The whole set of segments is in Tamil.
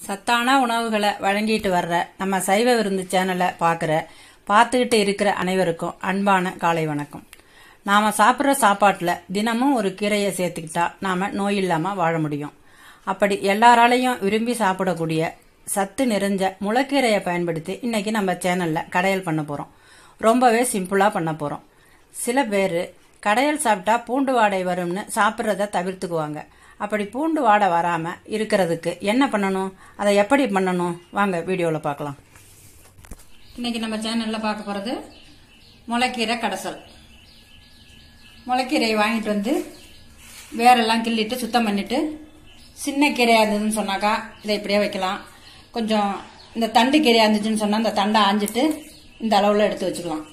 சத்தான உணவுகளை வழங்கிட்டு வர்ற நம்ம சைவ விருந்து சேனலை பார்த்துக்கிட்டு இருக்கிற அனைவருக்கும் அன்பான காலை வணக்கம். நாம சாப்பிட்ற சாப்பாட்டில் தினமும் ஒரு கீரையை சேர்த்துக்கிட்டா நாம நோய் இல்லாமல் வாழ முடியும். அப்படி எல்லாராலையும் விரும்பி சாப்பிடக்கூடிய சத்து நிறைஞ்ச முளைக்கீரையை பயன்படுத்தி இன்னைக்கு நம்ம சேனலில் கடையல் பண்ண போகிறோம். ரொம்பவே சிம்பிளாக பண்ண போகிறோம். சில பேர் கடையல் சாப்பிட்டா பூண்டு வாடை வரும்னு சாப்பிட்றத தவிர்த்துக்குவாங்க. அப்படி பூண்டு வாடை வராமல் இருக்கிறதுக்கு என்ன பண்ணணும், அதை எப்படி பண்ணணும், வாங்க வீடியோவில் பார்க்கலாம். இன்னைக்கு நம்ம சேனலில் பார்க்க போகிறது முளைக்கீரை கடைசல். முளைக்கீரையை வாங்கிட்டு வந்து வேரெல்லாம் கிள்ளிட்டு சுத்தம் பண்ணிட்டு, சின்ன கீரையாக இருந்ததுன்னு சொன்னாக்கா இதை இப்படியே வைக்கலாம். கொஞ்சம் இந்த தண்டு கீரையாக இருந்துச்சுன்னு சொன்னால் இந்த தண்டை ஆஞ்சிட்டு இந்த அளவில் எடுத்து வச்சுக்கலாம்.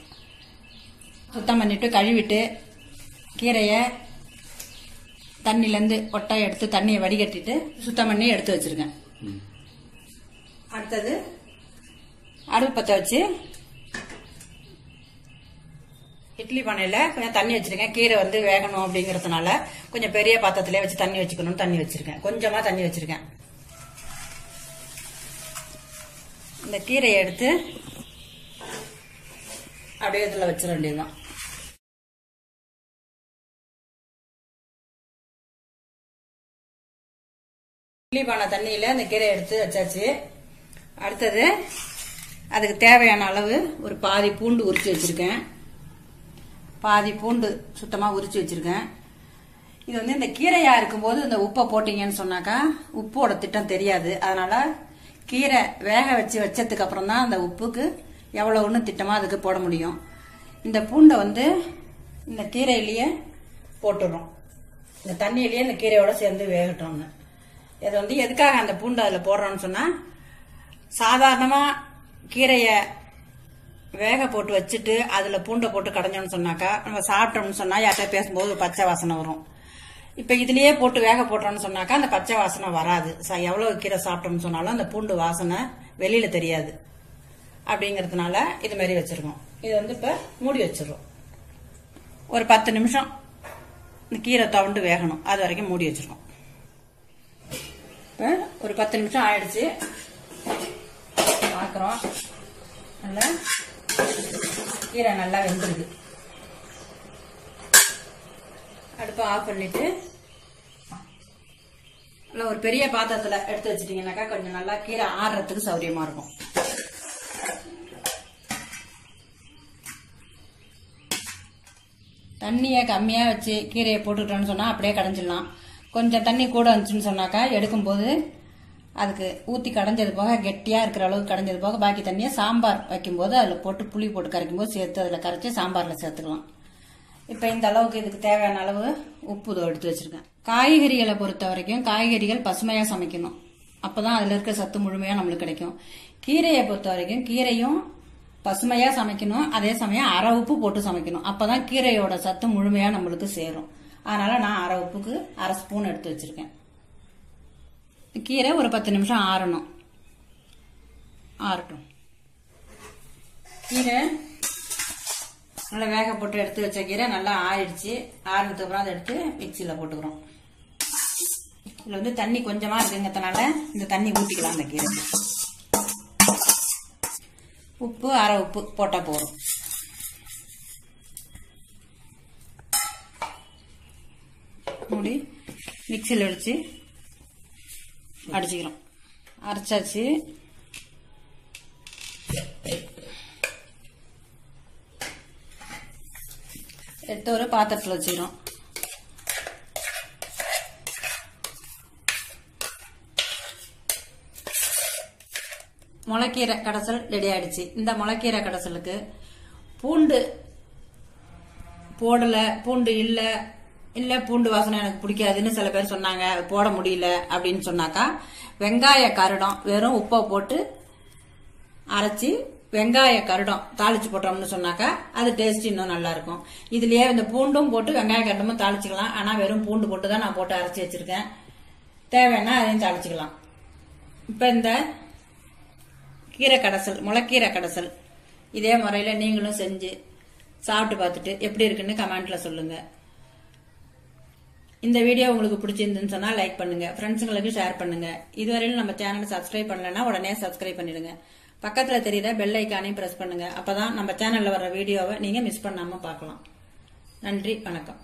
சுத்தம் பண்ணிட்டு கழுவிட்டு கீரையை தண்ணிலேருந்து ஒட்டாய் எடுத்து தண்ணியை வடிகட்டிட்டு சுத்தம் பண்ணி எடுத்து வச்சிருக்கேன். அடுத்தது அடுப்பு பற்ற வச்சு இட்லி பானையில் கொஞ்சம் தண்ணி வச்சிருக்கேன். கீரை வந்து வேகணும் அப்படிங்கிறதுனால கொஞ்சம் பெரிய பாத்திரத்திலே வச்சு தண்ணி வச்சுக்கணும்னு தண்ணி வச்சிருக்கேன். கொஞ்சமாக தண்ணி வச்சிருக்கேன். இந்த கீரையை எடுத்து அப்படியே இதில் வச்சிட வேண்டியதுதான். இட்லி பானை தண்ணியில் இந்த கீரையை எடுத்து வச்சாச்சு. அடுத்தது அதுக்கு தேவையான அளவு ஒரு பாதி பூண்டு உரிச்சு வச்சிருக்கேன். பாதி பூண்டு சுத்தமாக உரிச்சு வச்சிருக்கேன். இது வந்து இந்த கீரையா இருக்கும்போது இந்த உப்பை போட்டீங்கன்னு சொன்னாக்கா உப்போட திட்டம் தெரியாது. அதனால கீரை வேக வச்சதுக்கு அப்புறம் தான் அந்த உப்புக்கு எவ்வளவுன்னு திட்டமா அதுக்கு போட முடியும். இந்த பூண்டை வந்து இந்த கீரையிலேயே போட்டுடுறோம். இந்த தண்ணியிலேயே இந்த கீரையோட சேர்ந்து வேகட்டோம்னு. இது வந்து எதுக்காக அந்த பூண்டை அதில் போடுறோம்னு சொன்னா, சாதாரணமா கீரையை வேக போட்டு வச்சுட்டு அதுல பூண்டை போட்டு கடைஞ்சோம்னு சொன்னாக்கா நம்ம சாப்பிட்டோம்னு சொன்னா யார்கிட்ட பேசும்போது பச்சை வாசனை வரும். இப்ப இதுலயே போட்டு வேக போட்டோம்னு சொன்னாக்கா அந்த பச்சை வாசனை வராது. எவ்வளவு கீரை சாப்பிட்டோம்னு சொன்னாலும் அந்த பூண்டு வாசனை வெளியில தெரியாது. அப்படிங்கறதுனால இது மாதிரி வச்சிருக்கோம். இது வந்து இப்ப மூடி வச்சிருக்கோம். ஒரு 10 நிமிஷம் இந்த கீரை தவண்டு வேகணும். அது வரைக்கும் மூடி வச்சிருக்கோம். ஒரு 10 நிமிஷம் ஆயிடுச்சு. பார்க்குறோம், நல்லா கீரை நல்லா வெந்துருக்கு. அடுப்பை ஆஃப் பண்ணிட்டு நல்லா ஒரு பெரிய பாத்திரத்துல எடுத்து வச்சிட்டீங்கன்னாக்கா கொஞ்சம் நல்லா கீரை ஆறுறதுக்கு சௌரியமா இருக்கும். தண்ணியை கம்மியா வச்சு கீரையை போட்டுக்கிட்டோம்னு சொன்னா அப்படியே கடைஞ்சிடலாம். கொஞ்சம் தண்ணி கூட வந்துச்சுன்னு சொன்னாக்கா எடுக்கும்போது அதுக்கு ஊற்றி கடைஞ்சது போக கெட்டியாக இருக்கிற அளவுக்கு கடைஞ்சது போக பாக்கி தண்ணியை சாம்பார் வைக்கும்போது அதில் போட்டு புளி போட்டு கரைக்கும் போது சேர்த்து அதில் கரைச்சி சாம்பாரில் சேர்த்துக்கலாம். இப்போ இந்த அளவுக்கு இதுக்கு தேவையான அளவு உப்பு எடுத்து வச்சிருக்கேன். காய்கறிகளை பொறுத்த வரைக்கும் காய்கறிகள் பசுமையாக சமைக்கணும். அப்போதான் அதில் இருக்க சத்து முழுமையாக நம்மளுக்கு கிடைக்கும். கீரையை பொறுத்த வரைக்கும் கீரையும் பசுமையாக சமைக்கணும். அதே சமயம் அரை உப்பு போட்டு சமைக்கணும். அப்போதான் கீரையோட சத்து முழுமையாக நம்மளுக்கு சேரும். அதனால நான் அரை உப்புக்கு அரை ஸ்பூன் எடுத்து வச்சிருக்கேன். கீரை ஒரு 10 நிமிஷம் ஆறணும். ஆறட்டும். கீரை நல்லா வேக போட்டு எடுத்து வச்ச கீரை நல்லா ஆயிடுச்சு. ஆறுனதுக்கு அப்புறம் அதை எடுத்து மிக்சியில் போட்டுக்கிறோம். இதுல வந்து தண்ணி கொஞ்சமா இருக்குங்கிறதுனால இந்த தண்ணி ஊற்றிக்கலாம். அந்த கீரை உப்பு அரை உப்பு போட்டா போதும். மூடி மிக்சியில் அடிச்சு அடிச்சுக்கிறோம். அரைச்சாச்சு. எடுத்து ஒரு பாத்திரத்தில் வச்சுக்கிறோம். முளைக்கீரை கடைசல் ரெடி ஆயிடுச்சு. இந்த முளைக்கீரை கடைசலுக்கு பூண்டு போடல, பூண்டு இல்ல பூண்டு வாசனை எனக்கு பிடிக்காதுன்னு சில பேர் சொன்னாங்க, போட முடியல அப்படின்னு சொன்னாக்கா வெங்காய கருடம் வெறும் உப்பை போட்டு அரைச்சி வெங்காய கருடம் தாளிச்சு போட்டோம்னு சொன்னாக்கா அது டேஸ்ட் இன்னும் நல்லா இருக்கும். இதுலயே இந்த பூண்டும் போட்டு வெங்காய கருடமும் தாளிச்சுக்கலாம். ஆனா வெறும் பூண்டு போட்டு தான் நான் போட்டு அரைச்சி வச்சிருக்கேன். தேவைன்னா அதையும் தாளிச்சுக்கலாம். இப்ப இந்த கீரை கடைசல், முளைக்கீரை கடைசல் இதே முறையில நீங்களும் செஞ்சு சாப்பிட்டு பார்த்துட்டு எப்படி இருக்குன்னு கமெண்ட்ல சொல்லுங்க. இந்த வீடியோ உங்களுக்கு பிடிச்சிருந்துன்னு சொன்னா லைக் பண்ணுங்க, ஃப்ரெண்ட்ஸுங்களுக்கு ஷேர் பண்ணுங்க. இதுவரையிலும் நம்ம சேனலை சப்ஸ்கிரைப் பண்ணலன்னா உடனே சப்ஸ்கிரைப் பண்ணிடுங்க. பக்கத்துல தெரியுற பெல் ஐக்கானையும் பிரஸ் பண்ணுங்க. அப்பதான் நம்ம சேனல்ல வர வீடியோவை நீங்க மிஸ் பண்ணாம பார்க்கலாம். நன்றி, வணக்கம்.